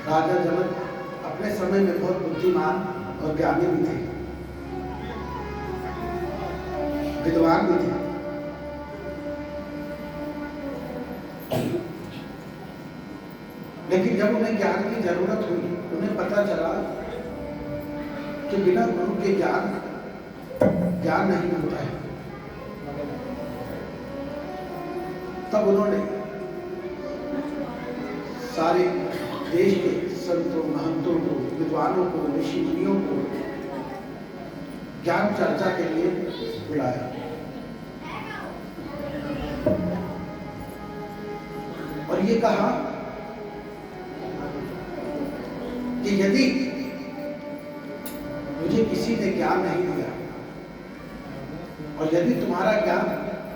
राजा जनक अपने समय में बहुत बुद्धिमान और ज्ञानी भी थे, विद्वान भी थे। लेकिन जब उन्हें ज्ञान की जरूरत हुई, उन्हें पता चला कि बिना गुरु के ज्ञान नहीं होता है। तब उन्होंने सारे देश के संतों, महंतों को, विद्वानों को, ऋषि मुनियों को ज्ञान चर्चा के लिए बुलाया। और ये कहा कि यदि मुझे किसी ने ज्ञान नहीं दिया और यदि तुम्हारा ज्ञान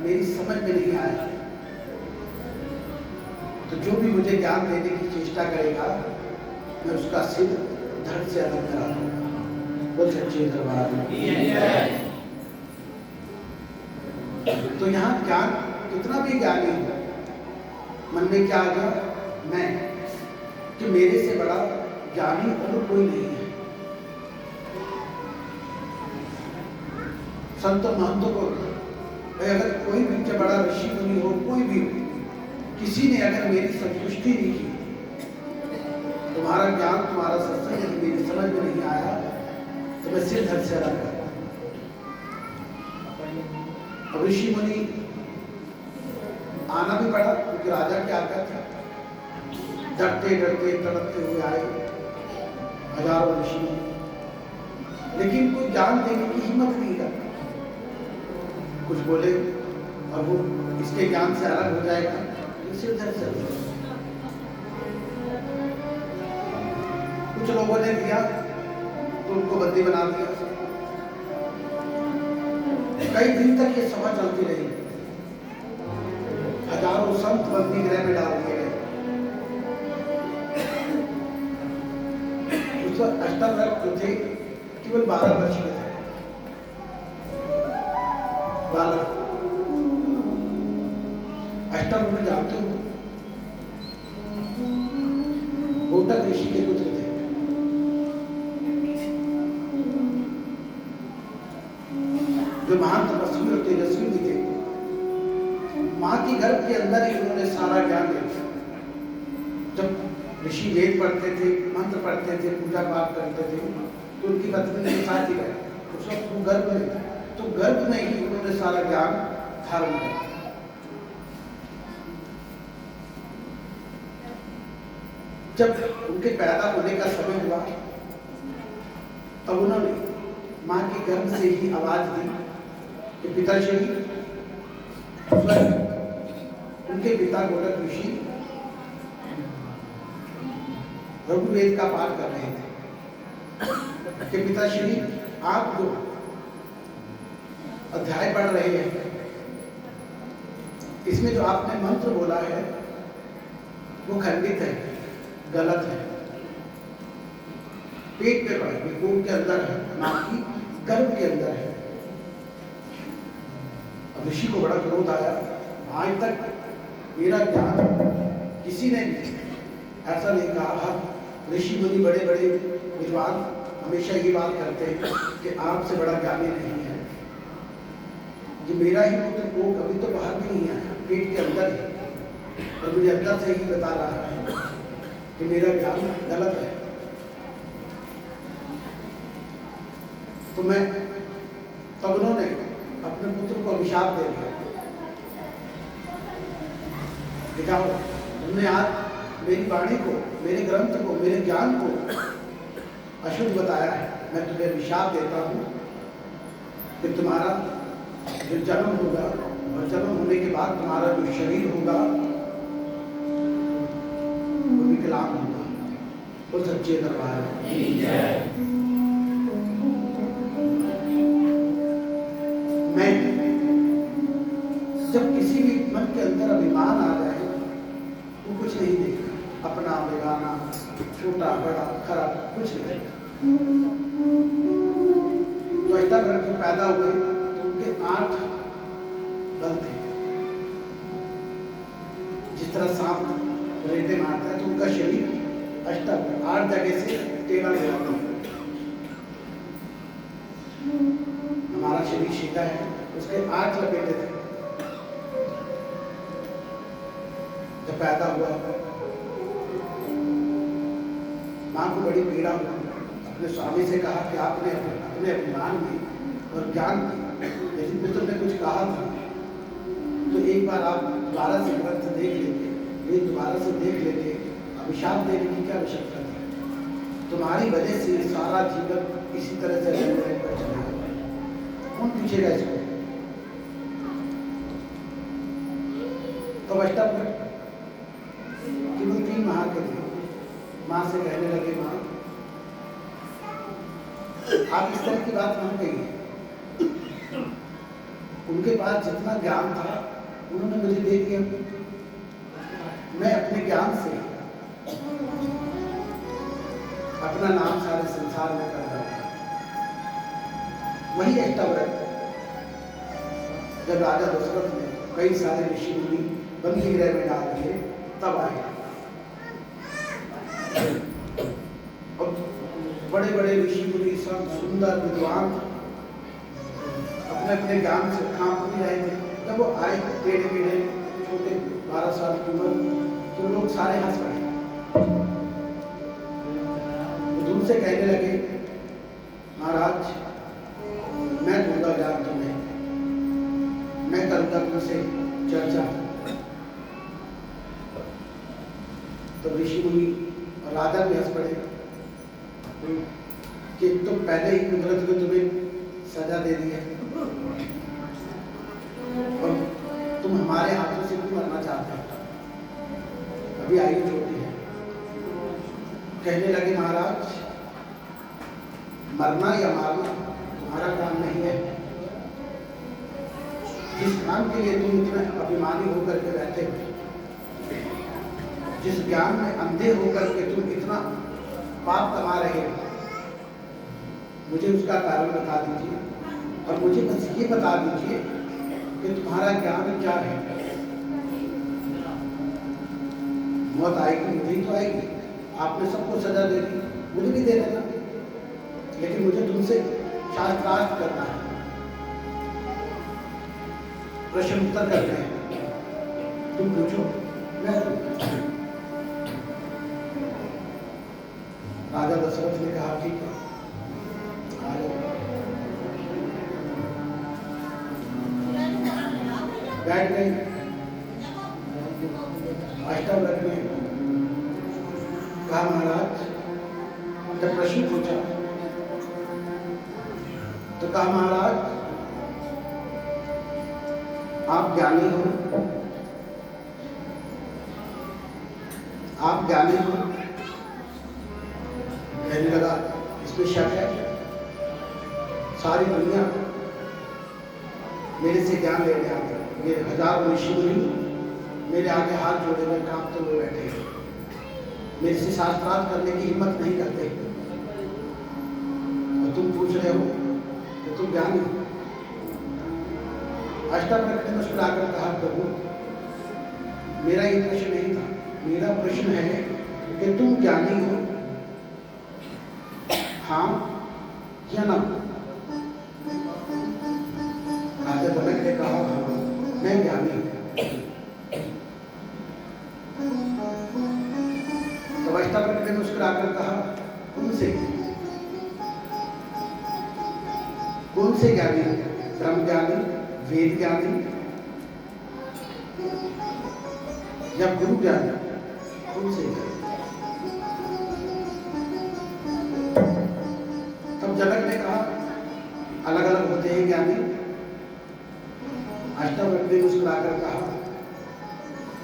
मेरी समझ में नहीं आया, तो जो भी मुझे ज्ञान देने की चेष्टा करेगा, मैं उसका सिर धड़ से अलग करा दूंगा। बोल सच्चे दरबार में। तो यहाँ ज्ञान कितना भी ज्ञानी हो, मन में क्या आ गया, मैं, कि मेरे से बड़ा ज्ञानी और कोई नहीं है। संतों महंतों को भाई, अगर कोई भी इनसे बड़ा ऋषि मुनि हो, कोई भी हो, किसी ने अगर मेरी संतुष्टि नहीं की, तुम्हारा ज्ञान, तुम्हारा सत्संग यदि मेरी समझ में नहीं आया, तो मैं सिर धड़ से अलग करता। अब ऋषि मुनि आना भी पड़ा, क्योंकि राजा की आज्ञा थी। डरते डरते तड़पते हुए आए हजारों ऋषि मुनि, लेकिन कोई ज्ञान देने की हिम्मत नहीं करता। कुछ बोले और वो इसके ज्ञान से अलग हो जाएगा, सिर धड़ से अलग। कुछ लोगों ने दिया तो उनको बंदी बना दिया। कई दिन तक ये सभा चलती रही, हजारों संत बंदी गृह में डाल दिए गए। अष्टावक्र जो थे केवल 12 वर्ष के थे, बालक। अष्टावक्र जानते हो, गोटक ऋषि के पुत्र थे। जो महान तपस्वी और तेजस्वी भी थे। मां की गर्भ के अंदर ही उन्होंने सारा ज्ञान ले लिया। जब ऋषि वेद पढ़ते थे, मंत्र पढ़ते थे, पूजा पाठ करते थे, तो उनकी पत्नी के साथ ही रहे। उस वक्त वो गर्भ में थे, तो गर्भ में ही उन्होंने सारा ज्ञान धारण किया। जब उनके पैदा होने का समय हुआ, तब उन्होंने मां की गर्भ से ही आवाज दी कि पिताश्री। उनके पिता गोरख ऋषि ऋग्वेद का पाठ कर रहे थे कि पिताश्री, आप जो अध्याय पढ़ रहे हैं, इसमें जो आपने मंत्र बोला है वो खंडित है, गलत है। पेट पे पढ़े, पेट के अंदर है, मां की गर्भ के अंदर है। अब ऋषि को बड़ा क्रोध आया। आज तक मेरा ज्ञान किसी ने भी ऐसा नहीं कहा। हर ऋषि मुनि, बड़े बड़े विद्वान हमेशा ये बात करते हैं कि आपसे बड़ा ज्ञानी नहीं है। ये मेरा ही पुत्र को कभी तो बाहर भी नहीं आया, पेट के अंदर ही, और मुझे अंदर से ही बता रहा है कि मेरा ज्ञान गलत है। तो मैं, तब उन्होंने अपने पुत्र को अभिशाप दे दिया। दिखाओ, तुमने आज मेरी वाणी को, मेरे ग्रंथ को, मेरे ज्ञान को अशुद्ध बताया है। मैं तुम्हें अभिशाप देता हूं कि तुम्हारा जो जन्म होगा और जन्म होने के बाद तुम्हारा जो शरीर होगा वो विकलांग होगा। वो सच्चे दरबार है। मैं जब किसी भी मन के अंदर अभिमान आ जाए, वो कुछ नहीं देगा, अपना बेगाना, छोटा बड़ा खरा कुछ नहीं। तो अष्टावक्र जो पैदा हुए, तो उनके 8 बल थे। जिस तरह सांप रेटे मारता है, तो उनका शरीर अष्टक 8 जगह से टेढ़ा मिला था। हमारा शरीर सीधा है, उसके 8 लपेटे थे। जब पैदा हुआ मां को बड़ी पीड़ा हुई, अपने स्वामी से कहा कि आपने अपने अभिमान में और ज्ञान में यदि पुत्र ने कुछ कहा था तो एक बार आप दोबारा से ग्रंथ देख लेते, वे दोबारा से देख लेते, अभिशाप देने की क्या आवश्यकता थी? तुम्हारी वजह से सारा जीवन इसी तरह से रहने पर चलेगा, कौन पूछेगा इसको? तो अष्टक केवल 3 माह के थे। माँ से कहने लगे, माँ आप इस तरह की बात नहीं कही। उनके पास जितना ज्ञान था उन्होंने मुझे दे दिया। मैं अपने ज्ञान से अपना नाम सारे संसार में कर रहा था। वही अष्टाव्रत जब राजा दशरथ ने कई सारे ऋषि मुनि बंदी गृह में डाल दिए तब आए। और बड़े बड़े ऋषि मुनि सब सुंदर विद्वान अपने अपने ज्ञान से काम भी रहे थे। जब वो आए टेढ़े टेढ़े छोटे 12 साल की उम्र, तो लोग सारे हंस पड़े। दूर से कहने लगे, महाराज मैं दूंगा ज्ञान तुम्हें, मैं करूंगा तुमसे चर्चा। तो ऋषि मुनि और राजा भी हंस पड़े कि तुम पहले ही कुदरत को तुम्हें सजा दे दी है और तुम हमारे हाथों से क्यों मरना चाहते हो? अभी आयु छोटी है। कहने लगे, महाराज मरना या मारना तुम्हारा काम नहीं है। जिस काम के लिए तुम इतने अभिमानी होकर के बैठे हो, जिस ज्ञान में अंधे होकर के तुम इतना पाप कमा रहे हो, मुझे उसका कारण बता दीजिए और मुझे बस ये बता दीजिए कि तुम्हारा ज्ञान क्या है। मौत आएगी, मुझे ही तो आएगी। आपने सबको सजा दे दी, मुझे भी दे देना, लेकिन मुझे तुमसे शास्त्रार्थ करना है, प्रश्न उत्तर करना है। तुम पूछो, मैं राजा दशरथ ने कहा, ठीक है आ जाओ। बैठ गए। अष्टाव्रत में कहा, महाराज जब प्रश्न पूछा तो कहा, महाराज आप ज्ञानी हो, आप ज्ञानी हो। कहने लगा, इसमें शक है? सारी दुनिया मेरे से ज्ञान लेने आते, मेरे हजारों ऋषि मुनि मेरे आगे हाथ जोड़े हुए कांपते हुए बैठे हैं, मेरे से शास्त्रार्थ करने की हिम्मत नहीं करते, और तुम पूछ रहे हो कि तुम ज्ञानी हो। अष्टावक्र ने मुस्कुराकर कहा, प्रभु मेरा ये प्रश्न नहीं था, मेरा प्रश्न है कि तुम ज्ञानी हो, हाँ या ना? राजा जनक ने कहा, हाँ मैं ज्ञानी हूं। तो अष्टावक्र ने मुस्कुराकर कहा, कौन से ज्ञानी? ब्रह्म ज्ञानी, वेद ज्ञानी या गुरु ज्ञानी? कौन से ज्ञानी? तब जनक ने कहा, अलग अलग होते हैं ज्ञानी। अष्टावक्र ने मुस्कुराकर कहा,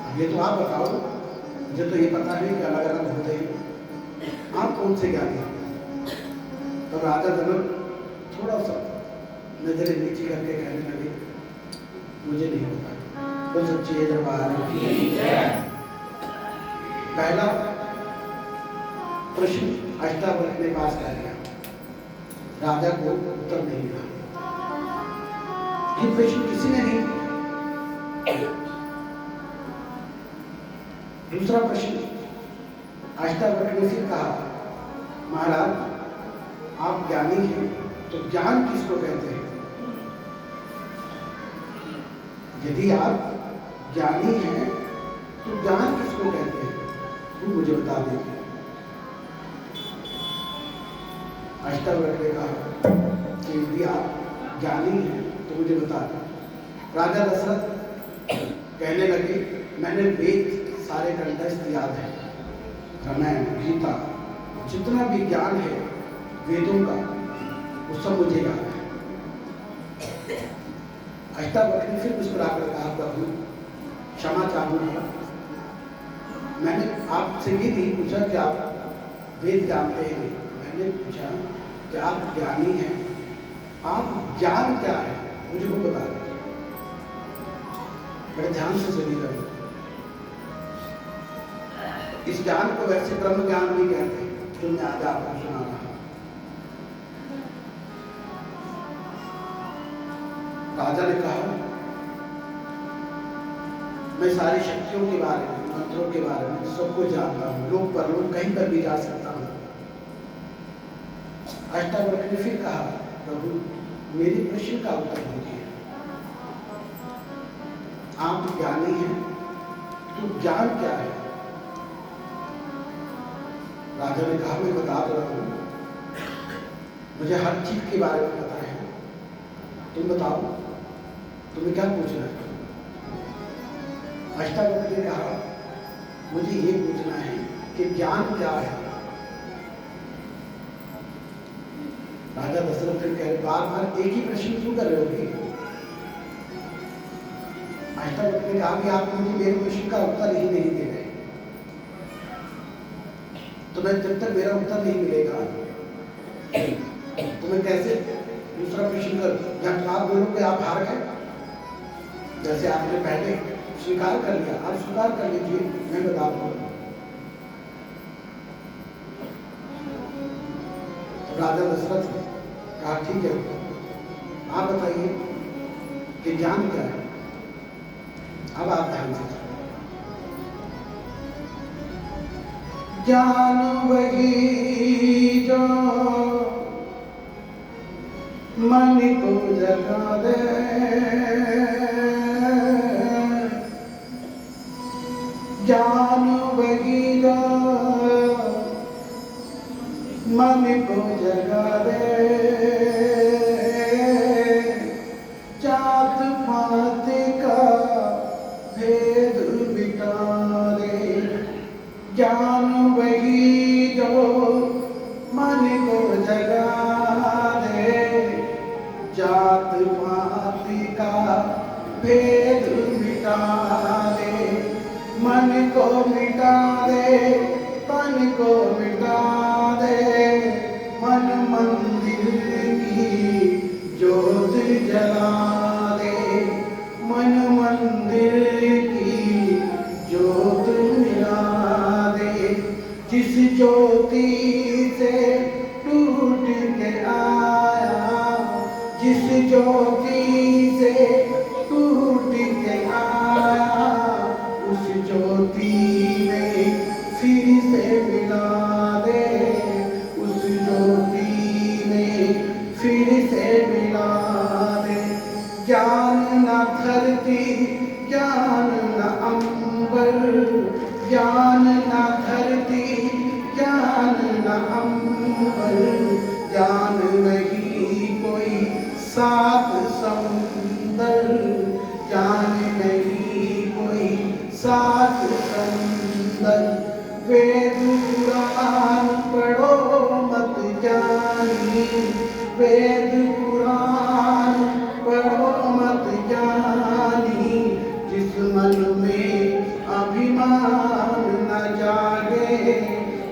अब ये तो आप बताओ, मुझे तो ये पता है कि अलग अलग होते हैं, आप कौन से ज्ञानी? तब राजा जनक थोड़ा सा नजरें नीचे करके कहने लगे, मुझे नहीं पता। तो सच्चे दरबार की पहला प्रश्न अष्टावक्र ने पास कर लिया, राजा को उत्तर नहीं मिला। ये प्रश्न किसी ने नहीं। दूसरा प्रश्न अष्टावक्र ने फिर कहा, महाराज आप ज्ञानी हैं तो ज्ञान किसको कहते हैं? यदि आप ज्ञानी हैं तो ज्ञान किसको कहते हैं, तुम मुझे बता देंगे। अष्टावक्र ने कहा कि यदि आप ज्ञानी हैं तो मुझे बता दें। राजा दशरथ कहने लगे, मैंने वेद सारे कंठस्थ याद है, रामायण गीता जितना भी ज्ञान है वेदों का वो सब मुझे याद है। अष्टावक्र ने फिर मुस्कुराकर कहा, प्रभु क्षमा चाहूंगा, मैंने आपसे ये नहीं पूछा कि आप वेद जानते हैं, मैंने पूछा कि आप ज्ञानी हैं, आप ज्ञान क्या है मुझे वो बता दें। बड़े ध्यान से सुनिएगा, इस ज्ञान को वैसे ब्रह्म ज्ञान भी कहते हैं जो मैं आज आपको सुना रहा हूं। राजा ने कहा, मैं सारी शक्तियों के बारे में, मंत्रों के बारे में सबको जानता हूं, लोक परलोक कहीं पर भी जा सकता हूं। अष्टावक्र ने फिर कहा, प्रभु मेरे प्रश्न का उत्तर दीजिए, आप ज्ञानी हैं तो ज्ञान क्या है? राजा ने कहा, मैं बता रहा हूं, मुझे हर चीज के बारे में पता है, तुम बताओ तुम्हें क्या पूछना है? अष्टावक्र ने कहा, मुझे ये पूछना है कि ज्ञान क्या है? राजा दशरथ ने कह, बार बार एक ही प्रश्न क्यों कर रहे हो? अष्टावक्र ने कहा कि आप मुझे मेरे प्रश्न का उत्तर ही नहीं दे रहे, तो मैं जब तक मेरा उत्तर नहीं मिलेगा तो मैं कैसे दूसरा प्रश्न कर, या तो आप बोलोगे आप हार गए, जैसे आपने पहले स्वीकार कर लिया, आप स्वीकार कर लीजिए, मैं बता दूंगा। तो राजा दशरथ ने कहा, ठीक है, आप बताइए कि ज्ञान क्या है? अब आप ध्यान से, ज्ञान वही जो मन को जगा दे, ज्ञान वही जो मन को जगा दे, जात पात का भेद मिटा दे, ज्ञान वही जो मन को जगा दे, जात पात का भेद मिटा दे, मन को मिटा दे, तन को मिटा दे, मन मंदिर की ज्योत जला दे, मन मंदिर की ज्योत मिला दे, जिस ज्योति से टूट के आया, जिस ज्योति से टूट के आया, उस ज्योति में फिर से मिला दे, उस ज्योति में फिर से मिला दे। ज्ञान न धरती, ज्ञान न अंबर, ज्ञान न धरती, ज्ञान न अंबर, ज्ञान नहीं कोई सात समुंदर, ज्ञान नहीं कोई सात समुंदर। वेद पुराण पढ़ो मत जानी, वेद पुराण पढ़ो मत जानी, जिस मन में अभिमान न जागे,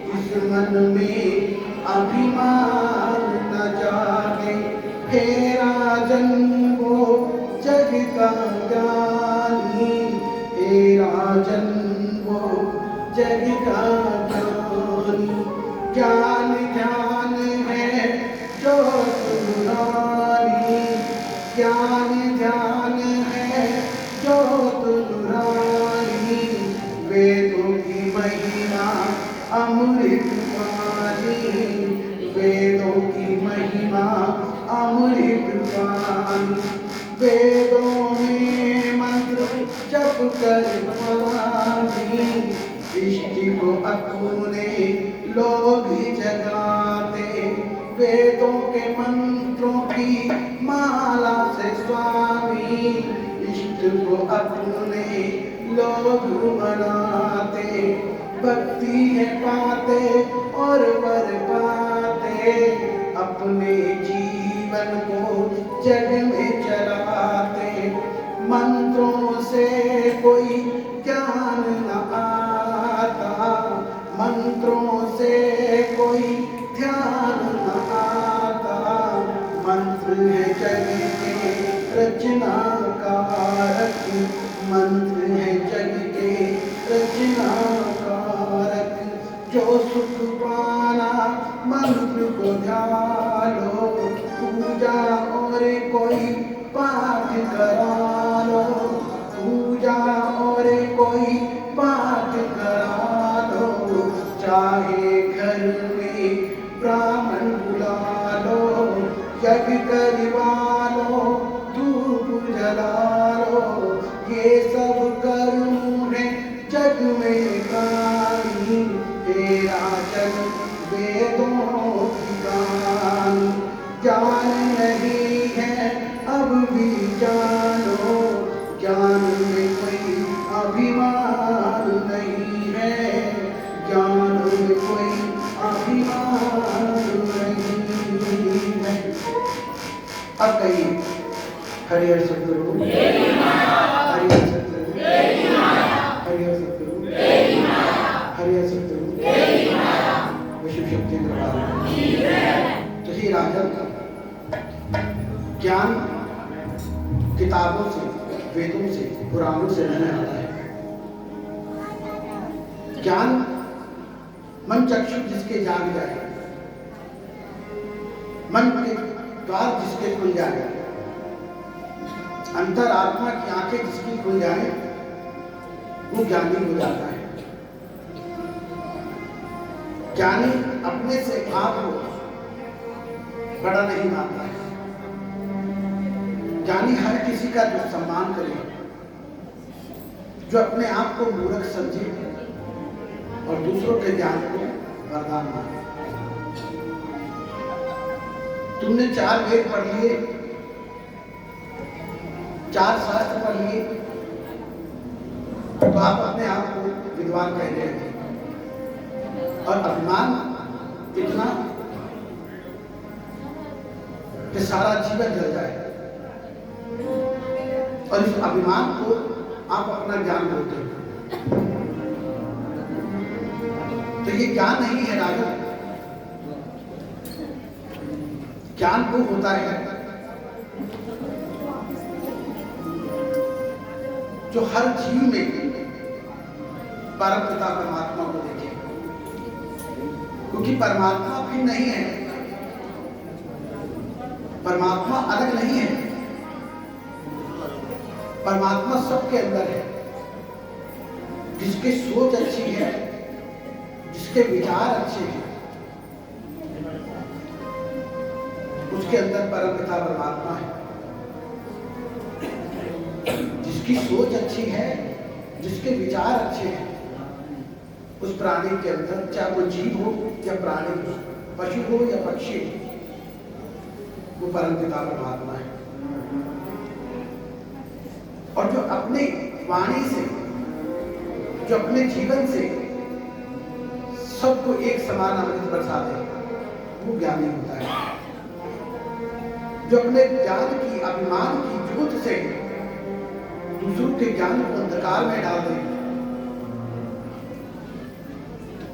जिस मन में अभिमान न जागे, हे राजन वो जग का ज्ञानी, हे राजन वो जग का ज्ञानी। ज्ञान ज्ञान है जो तुरानी, ज्ञान ज्ञान है जो तुरानी, वेदों की महिमा अमृत पानी, वेदों की महिमा अमृत पानी। वेदों में मंत्र जप कर पानी, इष्ट को अपने लोग जगाते। वेदों के मंत्रों की माला से स्वामी, इष्ट को अपने लोग मनाते। भक्ति है पाते और वर पाते, अपने जीवन को जग में चलाते। मंत्रों से कोई ज्ञान न आता, मंत्रों से कोई ध्यान न आता। मंत्र है जग के रचनाकारक, मंत्र है जग के रचनाकारक। जो सुख पाना मंत्र को ध्यानो, पूजा और कोई पाठ करा लो, पूजा और कोई पाठ करा लो। चाहे घर में ब्राह्मण बुला लो, यज्ञ करवा लो, धूप जला लो। ये सब कर्म है जग में गानी, तेरा जग वेदों की गानी। ज्ञान नहीं है अब भी जानो, ज्ञान में कोई अभिमान नहीं है, ज्ञान में कोई अभिमान नहीं है। अब कहिए हरि हर सतगुरु, हरि हर सतगुरु, हरि हर सतगुरु, हरि हर सतगुरु, विश्व शक्ति दरबार। तो ये राजन ज्ञान किताबों से, वेदों से, पुराणों से नहीं आता है। ज्ञान मन चक्षु जिसके जाग जाए, मन के द्वार जिसके खुल जाए, अंतर आत्मा की आंखें जिसकी खुल जाए, वो ज्ञानी हो जाता है। ज्ञानी अपने से आप को बड़ा नहीं मानता है। ज्ञानी हर किसी का जो सम्मान करे, जो अपने आप को मूर्ख समझे और दूसरों के ज्ञान को वरदान माने। तुमने 4 वेद पढ़ लिए, 4 शास्त्र पढ़ लिए, तो आप अपने आप को विद्वान कह रहे थे और अभिमान इतना कि सारा जीवन जल जाए, और इस अभिमान को आप अपना ज्ञान बोलते हो। तो ये ज्ञान नहीं है राजन। ज्ञान वो होता है जो हर जीव में परमपिता परमात्मा को देखे, क्योंकि परमात्मा भी नहीं है, परमात्मा अलग नहीं है, परमात्मा सबके अंदर है। जिसकी सोच अच्छी है, जिसके विचार अच्छे हैं, उसके अंदर परमपिता परमात्मा है। जिसकी सोच अच्छी है, जिसके विचार अच्छे हैं, उस प्राणी के अंदर, चाहे वो जीव हो या प्राणी हो, पशु हो या पक्षी हो, वो परमपिता परमात्मा है। और जो अपने वाणी से, जो अपने जीवन से सबको एक समान अमृत बरसा दे, वो ज्ञानी होता है। जो अपने ज्ञान की, अभिमान की ज्योत से दूसरों के ज्ञान को अंधकार में डाल दे,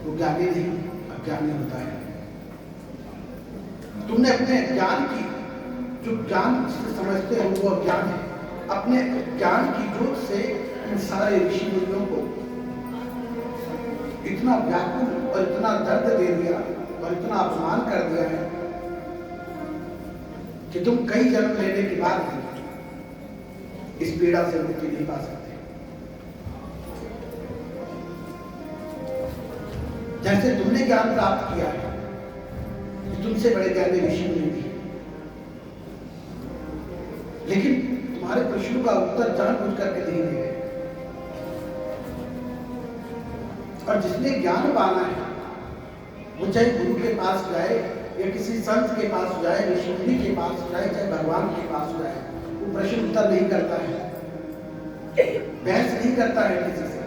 वो ज्ञानी नहीं, अज्ञानी होता है। तुमने अपने ज्ञान की, जो ज्ञान जिसे समझते हो वो अज्ञान है, अपने ज्ञान की ज्योत से इन सारे ऋषि मुनियों को इतना व्याकुल और इतना दर्द दे दिया और इतना अपमान कर दिया है कि तुम कई जन्म लेने के बाद भी इस पीड़ा से मुक्ति नहीं पा सकते। जैसे तुमने ज्ञान प्राप्त किया है, तुमसे बड़े ज्ञानी ऋषि मुनि भी, लेकिन तुम्हारे प्रश्नों का उत्तर जानबूझ करके नहीं दिए। और जिसने ज्ञान पाना है वो चाहे गुरु के पास जाए या किसी संत के पास जाए, ऋषि मुनि के पास जाए, चाहे भगवान के पास जाए, वो प्रश्न उत्तर नहीं करता है, बहस नहीं करता है किसी से।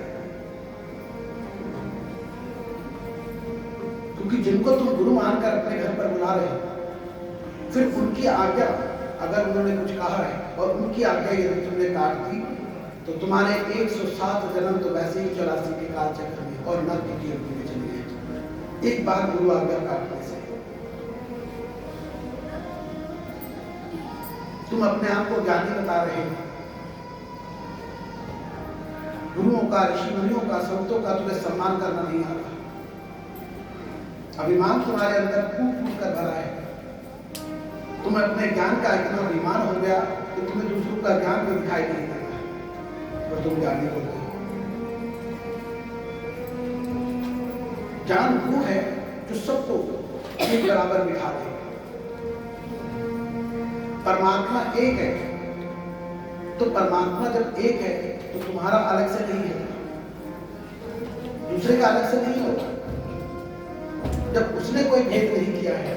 क्योंकि जिनको तुम गुरु मानकर अपने घर पर बुला रहे हो, फिर उनकी आज्ञा अगर उन्होंने कुछ कहा है और उनकी आज्ञा यदि तुमने काट दी तो तुम्हारे 107 जन्म तो वैसे ही 84 के काल चक्र में और नर्क की अग्नि में चले गए, एक बार गुरु आज्ञा काटने से। तुम अपने आप को ज्ञानी बता रहे हो, गुरुओं का, ऋषि मुनियों का, संतों का तुम्हें सम्मान करना नहीं आता। अभिमान तुम्हारे अंदर कूट कूट कर भरा है। तुम्हें अपने ज्ञान का इतना अभिमान हो गया कि तुम्हें दूसरों का ज्ञान भी दिखाई नहीं देता और तुम ज्ञानी बोलते हो। ज्ञान वो है जो सबको एक बराबर बिठा दे। परमात्मा एक है, तो परमात्मा जब एक है तो तुम्हारा अलग से नहीं है, दूसरे का अलग से नहीं होगा। जब उसने कोई भेद नहीं किया है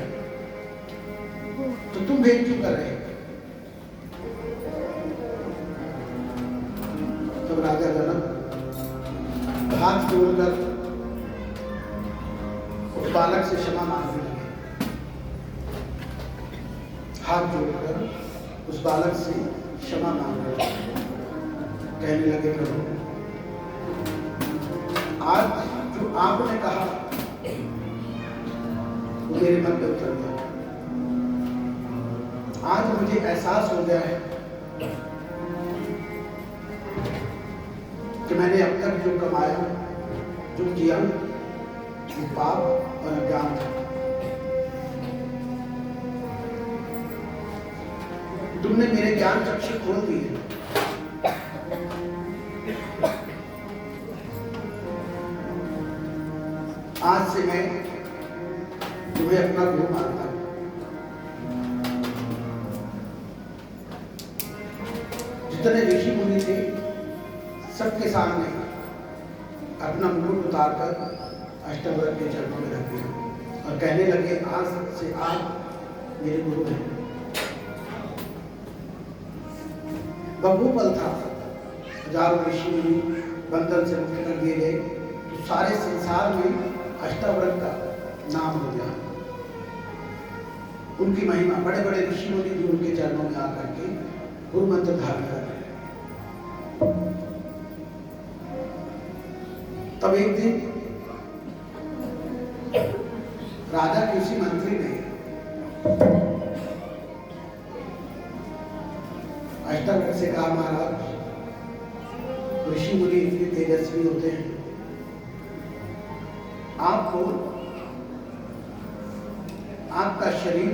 तो तुम भेद क्यों कर रहे हो? तब राजा जनक हाथ जोड़कर उस बालक से क्षमा मांगने लगे। हाथ जोड़कर उस बालक से क्षमा मांगने लगे, कहने लगे प्रभु, आज जो आपने कहा वो मेरे मन पे उतर गया। आज मुझे एहसास हो गया है कि मैंने अब तक जो कमाया, जो किया, वो पाप और अज्ञान था। तुमने मेरे ज्ञान चक्षु खोल दिए। आज से मैं तुम्हें अपना गुरु मानता हूं। जितने ऋषि मुनि थे सबके सामने अपना मुकुट उतारकर अष्टवक्र के चरणों में रख दिया और कहने लगे, आज से आप मेरे गुरु हैं। वह वो पल था, हजारों ऋषि मुनि बंधन से मुक्त कर दिए गए, तो सारे संसार में अष्टवक्र का नाम हो गया। उनकी महिमा, बड़े बड़े ऋषि मुनि भी उनके चरणों में आकर के गुरु मंत्र धारण कर रहे। तब एक दिन राजा किसी मंत्री ने अष्टवक्र से कहा, महाराज, ऋषि मुनि इतने तेजस्वी होते हैं, आपको आपका शरीर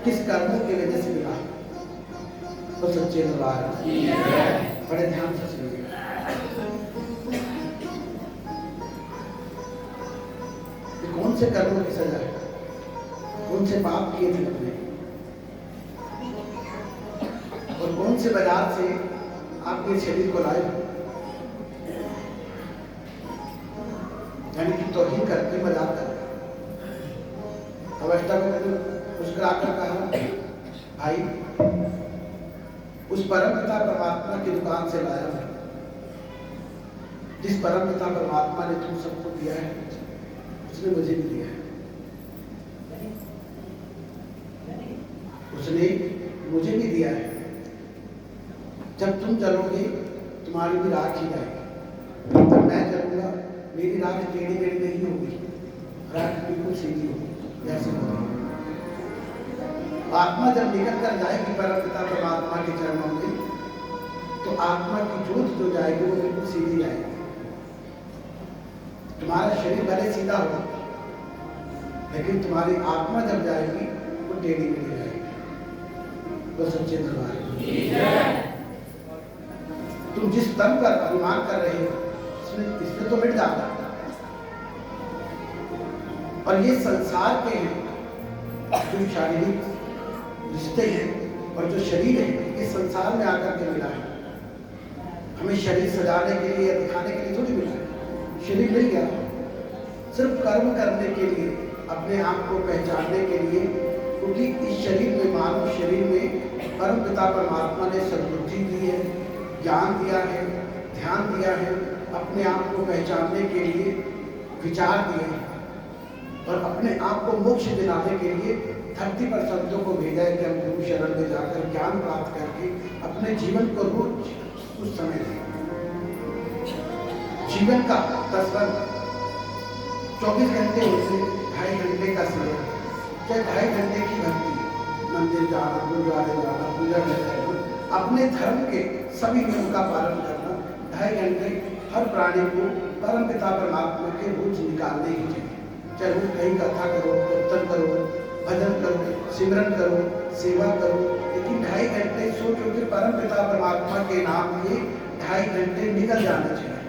किस कर्मों की वजह से मिला? तो सच्चे दरबार बड़े ध्यान से सुनिए। कौन से कर्मों की सजा है? कौन से पाप किए थे तुमने? और कौन से बाजार से आपके शरीर को लाए? यानी कि तौहीन करके मजाक कर। अब अष्टवक्र ने मुस्कुराकर कहा, भाई, उस परम पिता परमात्मा की दुकान से लाया हूं। जिस परम पिता परमात्मा ने तुम सबको दिया है, उसने मुझे भी दिया है। उसने मुझे भी दिया है। जब तुम चलोगे तुम्हारी भी राख ही जाएगी, जब मैं चलूंगा मेरी राख टेढ़ी मेढ़ी नहीं होगी, राख बिल्कुल सीधी होगी, जैसे होगी। आत्मा जब निकल कर जाएगी परम पिता परमात्मा के चरणों में, तो आत्मा की जोत जो जाएगी वो बिल्कुल सीधी जाएगी। तुम्हारा शरीर भले सीधा होगा, लेकिन तुम्हारी आत्मा जब जाएगी वो टेढ़ी मेढ़ी जाएगी। वो सच्चे दरबार है। तुम जिस तन पर अभिमान कर रहे हो इसमें तो मिट जाता, और ये संसार के हैं जो शारीरिक रिश्ते हैं और जो शरीर है ये संसार में आकर के मिला है। हमें शरीर सजाने के लिए या दिखाने के लिए थोड़ी मिला है। शरीर नहीं गया, सिर्फ कर्म करने के लिए, अपने आप को पहचानने के लिए, क्योंकि इस शरीर में, मानव शरीर में परम पिता परमात्मा ने सद्बुद्धि दी है, ज्ञान दिया है, ध्यान दिया है, अपने आप को पहचानने के लिए विचार दिए हैं और अपने आप को मोक्ष दिलाने के लिए धरती पर संतों को भेजा है कि हम गुरु शरण में जाकर ज्ञान प्राप्त करके अपने जीवन को रोज उस समय दें। जीवन का तस्वर 24 घंटे होते, 2.5 घंटे का समय, चाहे 2.5 घंटे की भक्ति, मंदिर जाना, गुरुद्वारे जाना, पूजा करना, अपने धर्म के सभी नियम का पालन करना, 2.5 घंटे हर प्राणी को परम पिता परमात्मा के रोज निकालने ही चाहिए। चाहे वो कहीं कथा करो, कीर्तन करो, भजन करो, सिमरन करो, सेवा करो, लेकिन 2.5 घंटे सोचो कि परम पिता परमात्मा के नाम के 2.5 घंटे निकल जाने चाहिए।